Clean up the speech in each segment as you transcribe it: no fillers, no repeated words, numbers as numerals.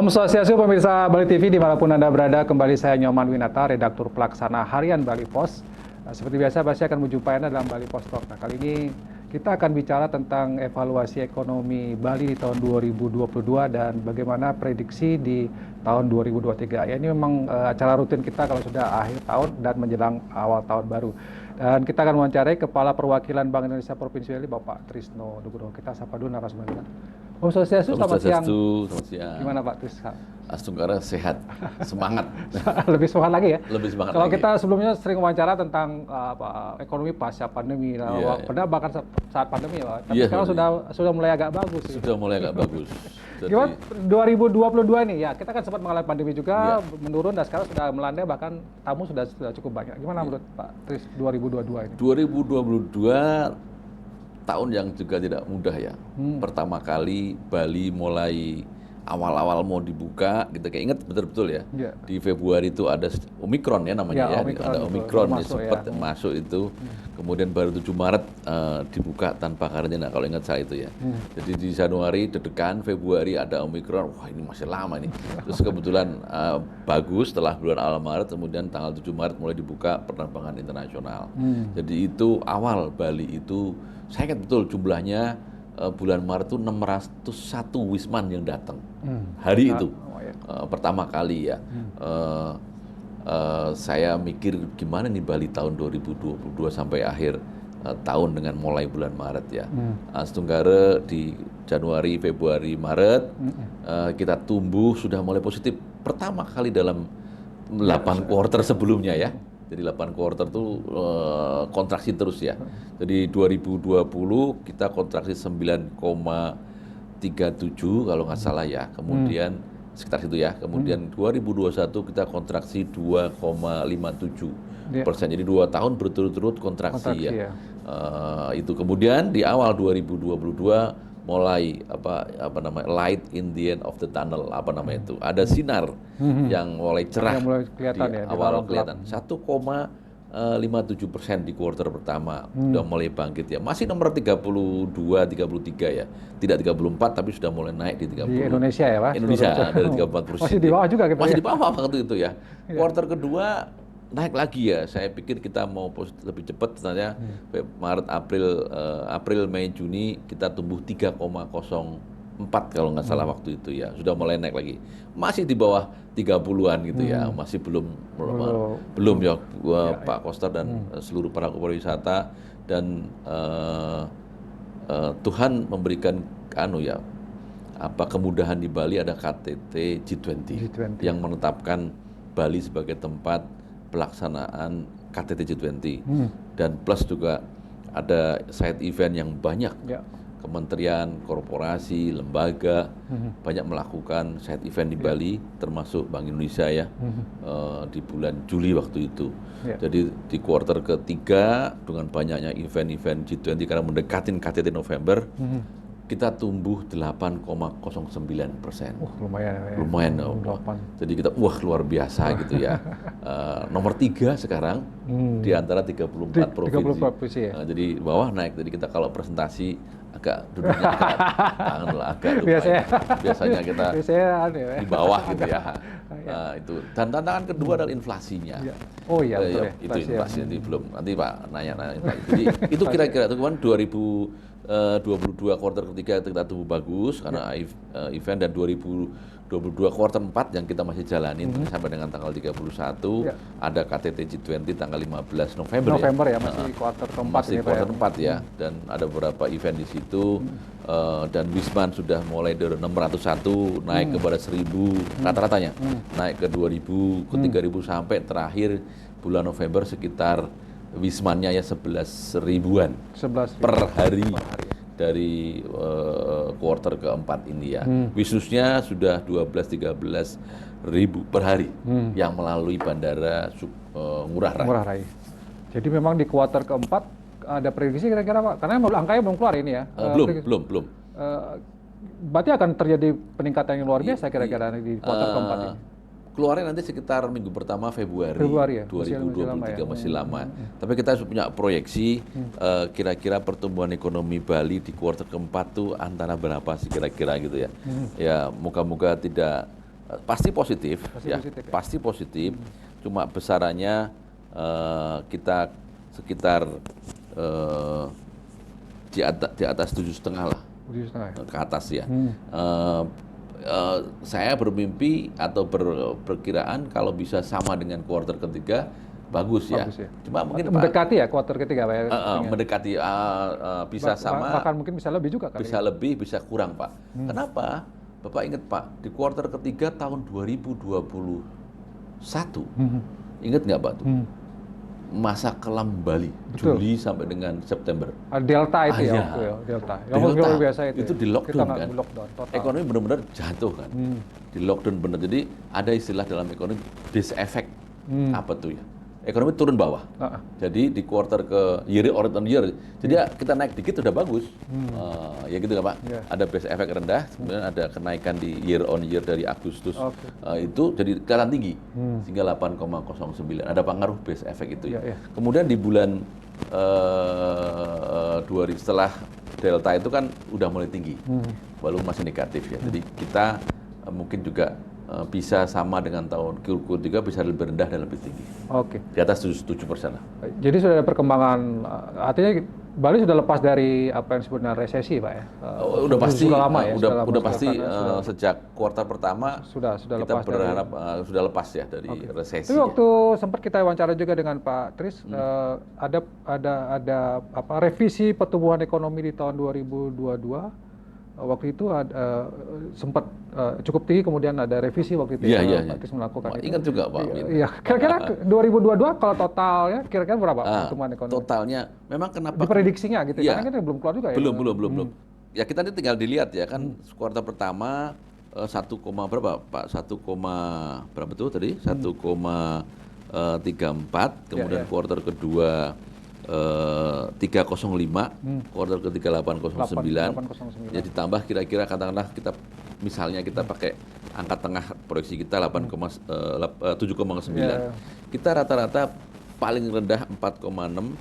Om Swastiastu pemirsa Bali TV dimanapun Anda berada, kembali saya Nyoman Winata, Redaktur Pelaksana Harian Bali Pos. Seperti biasa, saya akan menjumpai Anda dalam Bali Pos Talk. Nah, kali ini kita akan bicara tentang evaluasi ekonomi Bali di tahun 2022 dan bagaimana prediksi di tahun 2023. Ya, ini memang acara rutin kita kalau sudah akhir tahun dan menjelang awal tahun baru. Dan kita akan mewawancarai Kepala Perwakilan Bank Indonesia Provinsi Bali, Bapak Trisno Nugroho. Kita sapa dulu narasumber kita. Om Swastiastu, selamat siang. Selamat siang. Gimana Pak Tris? Astunggara sehat, semangat. Lebih semangat lagi ya? Lebih semangat Kalau lagi. kita sebelumnya sering wawancara tentang ekonomi pasca pandemi, pernah bahkan saat pandemi ya, tapi sekarang sudah mulai agak bagus. Sudah mulai agak bagus. Jadi, gimana 2022 nih ya? Kita kan sempat mengalami pandemi juga, menurun dan sekarang sudah melandai, bahkan tamu sudah cukup banyak. Gimana menurut Pak Tris 2022 ini? 2022 tahun yang juga tidak mudah ya. Pertama kali Bali mulai awal-awal mau dibuka, kita kayak ingat betul-betul ya. Di Februari itu ada Omikron ya namanya ya. Ada Omikron ya, sempat masuk itu. Kemudian baru 7 Maret dibuka tanpa karantina kalau ingat saya itu ya. Jadi di Januari deg-degan, Februari ada Omikron, wah ini masih lama nih. Terus kebetulan bagus setelah bulan awal Maret, kemudian tanggal 7 Maret mulai dibuka penerbangan internasional. Jadi itu awal Bali itu, saya ingat betul jumlahnya bulan Maret itu 601 wisman yang datang hari itu pertama kali ya. Saya mikir gimana nih Bali tahun 2022 sampai akhir tahun dengan mulai bulan Maret ya. Astunggara di Januari, Februari, Maret kita tumbuh sudah mulai positif pertama kali dalam 8 kuartal sebelumnya ya. Jadi 8 kuartal itu kontraksi terus ya. Jadi 2020 kita kontraksi 9,37 kalau nggak salah ya. Kemudian sekitar itu ya. Kemudian 2021 kita kontraksi 2,57%. Jadi 2 tahun berturut-turut kontraksi ya. Itu kemudian di awal 2022 mulai apa namanya light in the end of the tunnel, apa namanya itu, ada sinar yang mulai cerah yang mulai kelihatan di awal kelihatan 1,57% di kuartal pertama sudah mulai bangkit ya, masih nomor 32, 33 ya, tidak 34 tapi sudah mulai naik di 30. Di Indonesia ya Pak? Indonesia dari 34%. Masih di bawah juga kita. Masih di bawah waktu itu ya. Kuartal kedua naik lagi ya, saya pikir kita mau lebih cepat, ternyata Maret, April, Mei, Juni kita tumbuh 3,04 kalau nggak salah waktu itu ya, sudah mulai naik lagi, masih di bawah 30-an gitu ya, masih belum ya Pak Koster dan seluruh para pariwisata dan Tuhan memberikan kemudahan di Bali, ada KTT G20 yang menetapkan Bali sebagai tempat pelaksanaan KTT G20 dan plus juga ada side event yang banyak, kementerian, korporasi, lembaga banyak melakukan side event di Bali, termasuk Bank Indonesia ya, di bulan Juli waktu itu. Jadi di kuartal ketiga dengan banyaknya event-event G20 karena mendekatin KTT November, kita tumbuh 8,09%. Lumayan. Jadi kita luar biasa gitu ya. Nomor 3 sekarang di antara 34 provinsi. Ya? Jadi bawah naik. Jadi kita kalau presentasi agak duduknya agak lumayan. Biasanya kita di bawah gitu ya. Itu. Dan tantangan kedua adalah inflasinya. Oh iya, itu inflasi nanti Pak nanya. Jadi itu kira-kira itu kan 2022 kuartal ketiga kita tumbuh bagus karena event, dan 2022 kuartal 4 yang kita masih jalanin sampai dengan tanggal 31 ada KTT G20 tanggal 15 November ya, masih kuartal keempat. Masih kuartal 4 ya, dan ada beberapa event di situ dan Wisman sudah mulai dari 601 naik kepada 1000 rata-ratanya, naik ke 2000 ke 3000 sampai terakhir bulan November sekitar Wismannya ya 11.000-an per hari dari kuartal keempat ini ya. Wisnusnya sudah 12-13 ribu per hari yang melalui bandara Ngurah Rai. Jadi memang di kuartal keempat ada prediksi kira-kira Pak? Karena angkanya belum keluar ini ya. Belum. Berarti akan terjadi peningkatan yang luar biasa kira-kira di kuartal keempat ini. Keluarnya nanti sekitar minggu pertama Februari ya? 2023, masih lama. Tapi kita punya proyeksi kira-kira pertumbuhan ekonomi Bali di kuartal keempat tuh antara berapa sih kira-kira gitu ya. Ya moga-moga tidak Pasti positif, positif, ya? Pasti positif. Cuma besarannya kita sekitar di atas 7,5 lah, 7,5 ke atas ya. Saya bermimpi atau perkiraan kalau bisa sama dengan kuartal ketiga bagus ya. Cuma mungkin mendekati ya kuartal ketiga Pak ya. Mendekati bisa sama. Bahkan mungkin bisa lebih juga kali. Bisa lebih, bisa kurang Pak. Kenapa? Bapak ingat Pak, di kuartal ketiga tahun 2021, ingat nggak Pak tuh? Masa kelam Bali, betul. Juli sampai dengan September. Delta itu ya, Delta. Delta biasa itu di lockdown kan. Total. Ekonomi benar-benar jatuh kan. Di lockdown benar. Jadi ada istilah dalam ekonomi base effect. Apa tuh ya? Ekonomi turun bawah. Jadi di kuartal ke year on year. Jadi kita naik dikit udah bagus. Ya gitu kan Pak. Ada base effect rendah, kemudian ada kenaikan di year on year dari Agustus. Itu jadi kelihatan tinggi. Sehingga 8,09. Ada pengaruh base effect itu ya. Kemudian di bulan 2 hari setelah Delta itu kan udah mulai tinggi. Walaupun masih negatif ya. Jadi kita mungkin juga bisa sama dengan tahun Q3 bisa lebih rendah dan lebih tinggi. Oke. Di atas 7% lah. Jadi sudah ada perkembangan, artinya Bali sudah lepas dari apa yang disebut dengan resesi, Pak ya? Udah pasti, sudah lama ya? Udah pasti sejak kuartal pertama sudah kita lepas berharap sudah lepas ya dari resesi. Tapi waktu sempat kita wawancara juga dengan Pak Tris, ada apa revisi pertumbuhan ekonomi di tahun 2022. Waktu itu sempat cukup tinggi, kemudian ada revisi waktu itu Pak Tris melakukan itu. Ingat juga Pak. Iya, kira-kira 2022 kalau totalnya kira-kira berapa pertumbuhan ekonomi? Totalnya memang kenapa? Diprediksinya gitu, karena kan belum keluar juga ya. Belum. Ya kita ini tinggal dilihat ya kan kuartal pertama 1, berapa Pak? 1, berapa tuh tadi? 1,34, kemudian kuartal kedua 305, kuartal ketiga 809. Ya ditambah kira-kira katakanlah kita misalnya kita pakai angka tengah proyeksi kita 7,9. Kita rata-rata paling rendah 4,6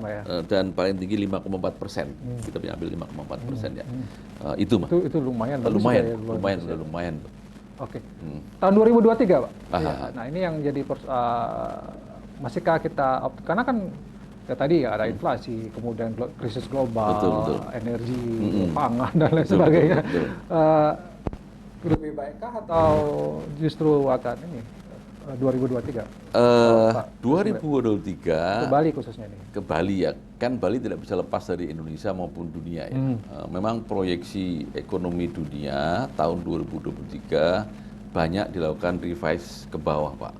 ya. Dan paling tinggi 5,4%. Kita ambil 5,4% ya. Itu mah. Itu lumayan. Lumayan. Oke. Tahun 2023 Pak. Nah ini yang jadi masihkah kita karena kan ya tadi ada inflasi, kemudian krisis global, betul. Energi, pangan dan lain sebagainya. Lebih baikkah atau justru akan ini 2023? 2023 ke Bali khususnya nih. Ke Bali ya, kan Bali tidak bisa lepas dari Indonesia maupun dunia ya. Memang proyeksi ekonomi dunia tahun 2023 banyak dilakukan revise ke bawah Pak.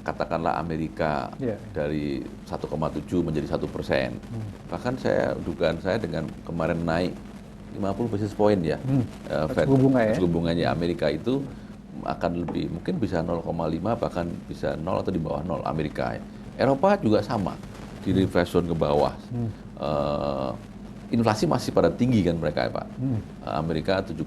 Katakanlah Amerika dari 1,7 menjadi 1%. Bahkan dugaan saya dengan kemarin naik 50 basis point ya, suku bunganya Amerika itu akan lebih, mungkin bisa 0,5 bahkan bisa 0 atau di bawah 0 Amerika. Eropa juga sama, di reversion ke bawah. Inflasi masih pada tinggi kan mereka ya Pak. Amerika 7,1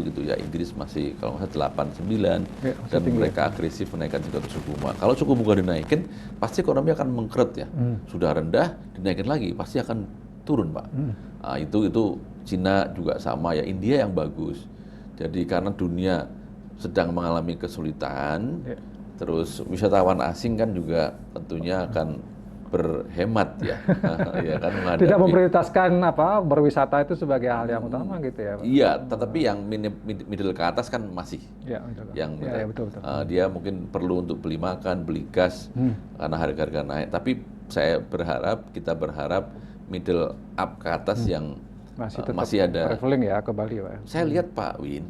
gitu ya, Inggris masih kalau nggak salah 8,9 dan mereka agresif menaikkan juga suku bunga. Kalau suku bunga dinaikin, pasti ekonomi akan mengkeret ya. Sudah rendah, dinaikin lagi, pasti akan turun Pak. Itu Cina juga sama ya, India yang bagus. Jadi karena dunia sedang mengalami kesulitan, terus wisatawan asing kan juga tentunya akan berhemat ya, ya kan tidak memprioritaskan berwisata itu sebagai hal yang utama gitu ya Pak. Iya, tetapi yang middle ke atas kan masih, betul. Dia mungkin perlu untuk beli makan, beli gas karena harga-harga naik. Tapi kita berharap middle up ke atas yang masih ada traveling ya ke Bali Pak. Saya lihat Pak Win,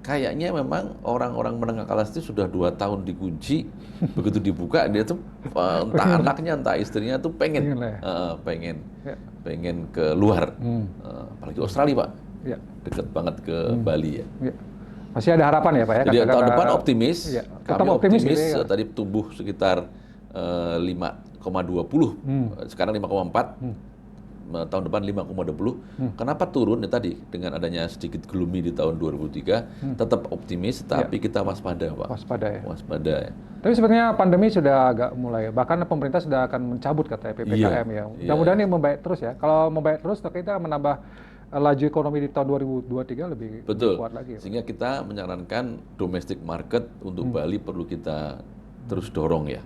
kayaknya memang orang-orang menengah kelas itu sudah 2 tahun dikunci, begitu dibuka dia tuh entah anaknya entah istrinya tuh pengen ke luar, apalagi Australia Pak, deket banget ke Bali ya. Masih ada harapan ya Pak ya? Jadi tahun depan optimis, kami optimis gitu, tadi tumbuh sekitar 5,20, sekarang 5,4. Tahun depan 5,20. Kenapa turun? Ya tadi dengan adanya sedikit gloomy di tahun 2003, tetap optimis, tapi kita waspada, Pak. Waspada ya. Tapi sebenarnya pandemi sudah agak mulai, bahkan pemerintah sudah akan mencabut katanya PPKM ya. Mudah-mudahan ini membaik terus ya. Kalau membaik terus, kita menambah laju ekonomi di tahun 2023 lebih kuat lagi. Sehingga kita menyarankan domestic market untuk Bali perlu kita terus dorong ya.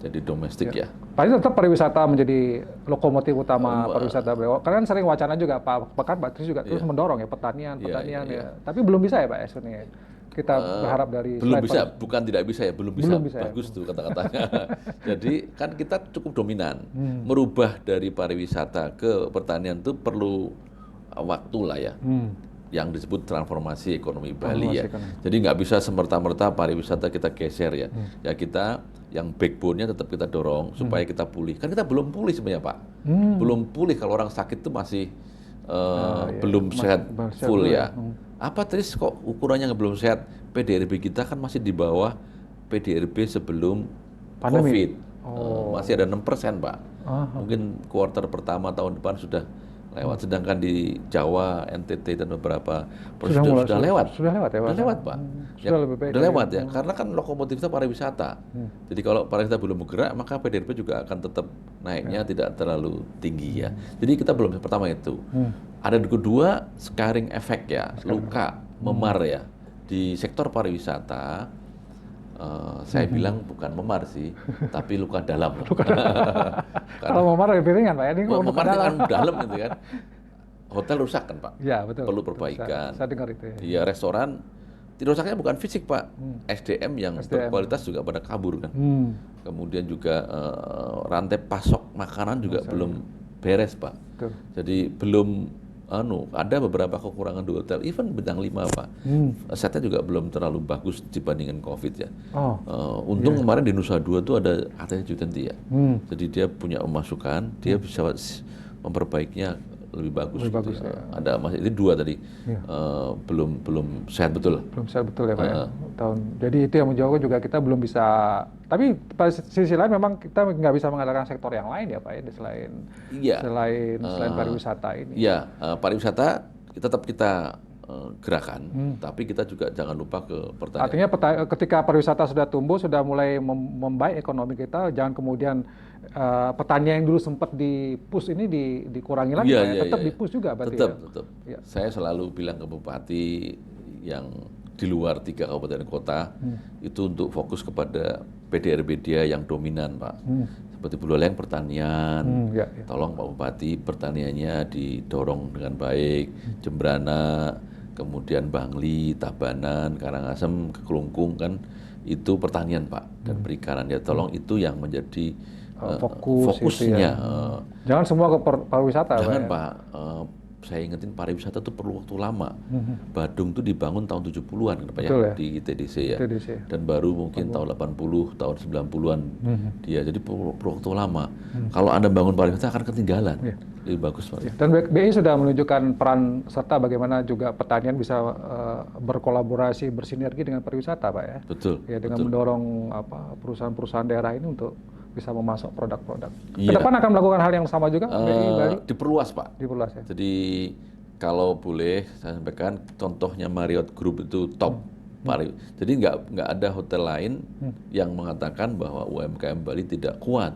Jadi domestik ya. Pasti tetap pariwisata menjadi lokomotif utama pariwisata Bali. Karena sering wacana juga Pak Tri juga terus mendorong ya pertanian ya. Tapi belum bisa ya Pak sebenarnya. Kita berharap dari belum bisa, bukan tidak bisa ya, belum bisa. Bagus tuh kata-katanya. Jadi kan kita cukup dominan. Merubah dari pariwisata ke pertanian itu perlu waktu lah ya. Yang disebut transformasi ekonomi Bali ya. Jadi nggak bisa semerta-merta pariwisata kita geser ya. Ya kita yang backbone-nya tetap kita dorong supaya kita pulih. Kan kita belum pulih sebenarnya Pak. Belum pulih kalau orang sakit itu masih belum sehat full ya. Apa Tris kok ukurannya belum sehat? PDRB kita kan masih di bawah PDRB sebelum COVID. Masih ada 6% Pak. Mungkin kuartal pertama tahun depan sudah lewat, sedangkan di Jawa, NTT dan beberapa provinsi sudah lewat. Sudah lewat ya Pak? Sudah lewat Pak. Sudah lebih baik. Sudah lewat ya, karena kan lokomotifnya pariwisata. Jadi kalau pariwisata belum bergerak, maka PDRB juga akan tetap naiknya tidak terlalu tinggi ya. Jadi kita belum, pertama itu. Ada kedua, scarring effect ya, luka memar ya. Di sektor pariwisata, saya bilang bukan memar sih, tapi luka dalam. Kalau memar lebih ringan Pak, ini memar kan dalam gitu kan. Hotel rusak kan Pak, ya, betul, perlu perbaikan. Saya dengar itu. Iya, restoran, rusaknya bukan fisik Pak, SDM yang berkualitas juga pada kabur kan. Kemudian juga rantai pasok makanan juga belum beres Pak. Betul. Jadi belum ada beberapa kekurangan di hotel, even bintang 5 Pak. Asetnya juga belum terlalu bagus dibandingkan COVID ya. Untung kemarin di Nusa Dua itu ada ATC Jutanti ya. Jadi dia punya pemasukan, dia bisa memperbaikinya lebih bagus. Lebih bagus ya. Ada masih ini 2 tadi, belum sehat betul. Belum sehat betul ya Pak ya. Jadi itu yang menjawab juga kita belum bisa. Tapi pada sisi lain memang kita nggak bisa mengandalkan sektor yang lain ya Pak ya, selain pariwisata ini. Iya, pariwisata tetap kita gerakan, tapi kita juga jangan lupa ke pertanian. Artinya ketika pariwisata sudah tumbuh, sudah mulai membaik ekonomi kita, jangan kemudian pertanian yang dulu sempat di-push ini dikurangi lagi, tetap di-push juga berarti. Tetap. Ya. Saya selalu bilang ke bupati yang di luar 3 kabupaten kota itu untuk fokus kepada PDRB dia yang dominan Pak. Seperti Buleleng pertanian, tolong Pak Bupati pertaniannya didorong dengan baik, Jembrana, kemudian Bangli, Tabanan, Karangasem, Kelungkung kan itu pertanian Pak, dan perikanan ya tolong itu yang menjadi fokusnya. Jangan semua ke pariwisata Jangan Pak. Saya ingetin pariwisata itu perlu waktu lama. Badung itu dibangun tahun 70-an Pak ya? Di TDC ya. Dan baru mungkin tahun 80, tahun 90-an dia. Jadi perlu waktu lama. Kalau Anda bangun pariwisata akan ketinggalan. Lebih bagus Pak. Dan BI sudah menunjukkan peran serta bagaimana juga pertanian bisa berkolaborasi, bersinergi dengan pariwisata Pak ya. Betul. Ya, dengan mendorong perusahaan-perusahaan daerah ini untuk bisa memasok produk-produk. Kedepan akan melakukan hal yang sama juga BI Bali? Diperluas Pak. Diperluas ya. Jadi kalau boleh saya sampaikan contohnya Marriott Group itu top. Jadi nggak ada hotel lain yang mengatakan bahwa UMKM Bali tidak kuat,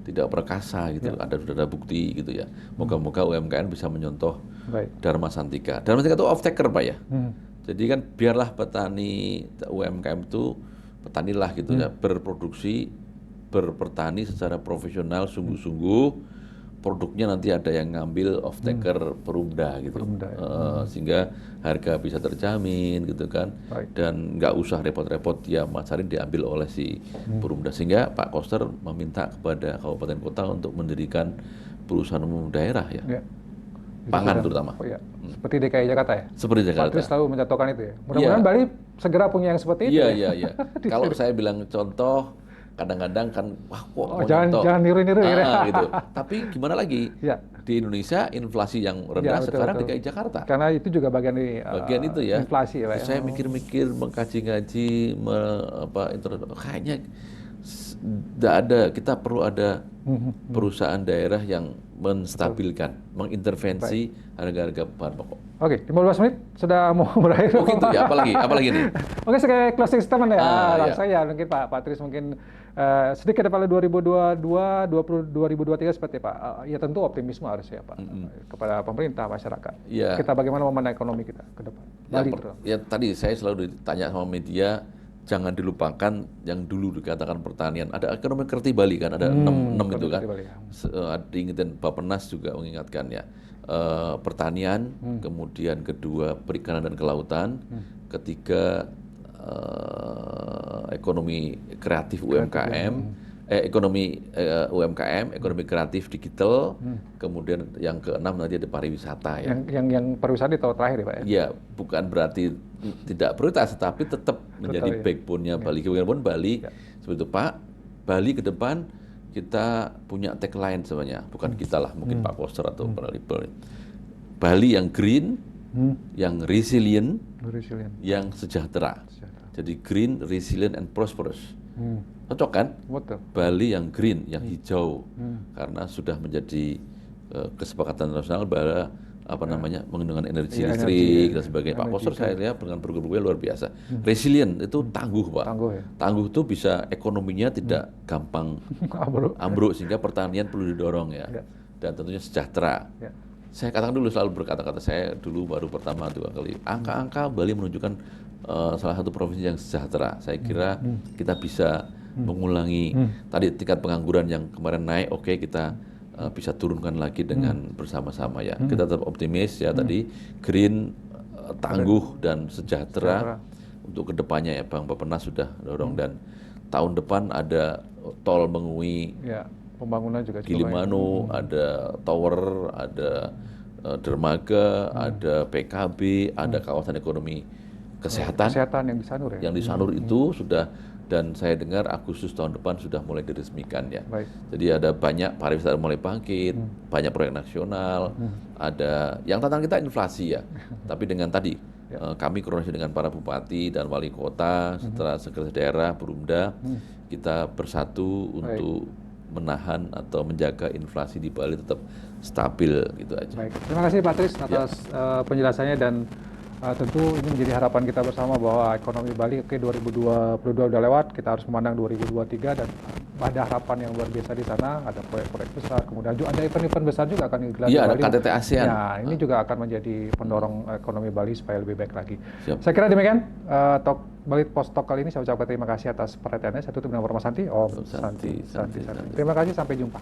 tidak perkasa gitu. Sudah ada bukti gitu ya. Moga-moga UMKM bisa menyontoh Dharma Santika. Dharma Santika itu off taker Pak ya. Jadi kan biarlah petani UMKM itu petanilah gitu ya, berpertani secara profesional, sungguh-sungguh, produknya nanti ada yang ngambil off taker Perumda gitu, sehingga harga bisa terjamin gitu kan, dan nggak usah repot-repot dia masarin diambil oleh si Perumda, sehingga Pak Koster meminta kepada kabupaten kota untuk mendirikan perusahaan umum daerah ya. Pangan terutama. Seperti DKI Jakarta ya? Seperti Jakarta. Pak Tris selalu mencontohkan itu ya? Mudah-mudahan Bali segera punya yang seperti itu. Iya. Kalau saya bilang contoh, kadang-kadang kan, wah kok jangan niru-niru gitu. Tapi gimana lagi? Di Indonesia inflasi yang rendah sekarang DKI Jakarta. Karena itu juga bagian itu ya. Inflasi ya Pak. Saya mikir-mikir, mengkaji-ngaji, kayaknya Tidak ada, kita perlu ada perusahaan daerah yang menstabilkan, mengintervensi harga-harga bahan pokok. Oke, 15 menit sudah mau berakhir. Oh gitu ya, apalagi nih? Oke, sebagai closing statement ya, Iya. saya mungkin Pak Tris mungkin sedikit pada 2022, 2023 seperti Pak. Ya tentu optimisme harus ya Pak, kepada pemerintah, masyarakat. Ya. Kita bagaimana memandang ekonomi kita ke depan. Ya tadi saya selalu ditanya sama media, jangan dilupakan yang dulu dikatakan pertanian. Ada ekonomi kreatif Bali kan, ada 6 itu kan. Diingetin Bappenas juga mengingatkan ya. Pertanian, kemudian kedua perikanan dan kelautan, ketiga ekonomi kreatif UMKM, ekonomi kreatif digital, kemudian yang keenam nanti ada pariwisata ya. Yang pariwisata di tahun terakhir ya Pak ya? Ya, bukan berarti tidak prioritas, tapi tetap menjadi backbone-nya Bali. Bagaimanapun Bali, seperti itu Pak, Bali ke depan kita punya tagline sebenarnya, bukan kita lah, mungkin Pak Koster atau Pak Libel. Bali yang green, yang resilient, yang sejahtera. Jadi green, resilient, and prosperous. Cocok kan? Betul. Bali yang green, yang hijau, karena sudah menjadi kesepakatan internasional bahwa menggunakan energi listrik dan sebagainya. Pak Koster saya lihat dengan program-programnya luar biasa. Resilient itu tangguh Pak. Tangguh itu bisa ekonominya tidak gampang ambruk sehingga pertanian perlu didorong ya. Dan tentunya sejahtera. Saya katakan dulu, selalu berkata-kata, saya dulu baru pertama 2 kali. Angka-angka Bali menunjukkan salah satu provinsi yang sejahtera. Saya kira kita bisa mengulangi tadi tingkat pengangguran yang kemarin naik, oke, kita bisa turunkan lagi dengan bersama-sama ya. Kita tetap optimis ya, tadi green, tangguh dan sejahtera untuk kedepannya ya. Bang Bappenas sudah dorong dan tahun depan ada tol Mengui, pembangunan juga Gilimanuk, ada tower, ada dermaga, ada PKB, ada kawasan ekonomi kesehatan yang di Sanur ya. Yang di Sanur itu sudah, dan saya dengar Agustus tahun depan sudah mulai diresmikan ya. Jadi ada banyak pariwisata mulai bangkit, banyak proyek nasional, ada yang tantangan kita inflasi ya. Tapi dengan tadi kami koordinasi dengan para bupati dan wali kota, sekretaris daerah, Perumda, kita bersatu untuk menahan atau menjaga inflasi di Bali tetap stabil gitu aja. Baik. Terima kasih Pak Tris atas penjelasannya, dan tentu ini menjadi harapan kita bersama bahwa ekonomi Bali 2022 udah lewat, kita harus memandang 2023 dan ada harapan yang luar biasa di sana, ada proyek-proyek besar, kemudian juga ada event-event besar juga akan digelar di Bali. Iya, ada KTT ASEAN. Ya, ini juga akan menjadi pendorong ekonomi Bali supaya lebih baik lagi. Saya kira demikian Talk Bali Post Talk kali ini. Saya ucapkan terima kasih atas perhatiannya. Saya tutup dengan Santi. Om Santi. Terima kasih, sampai jumpa.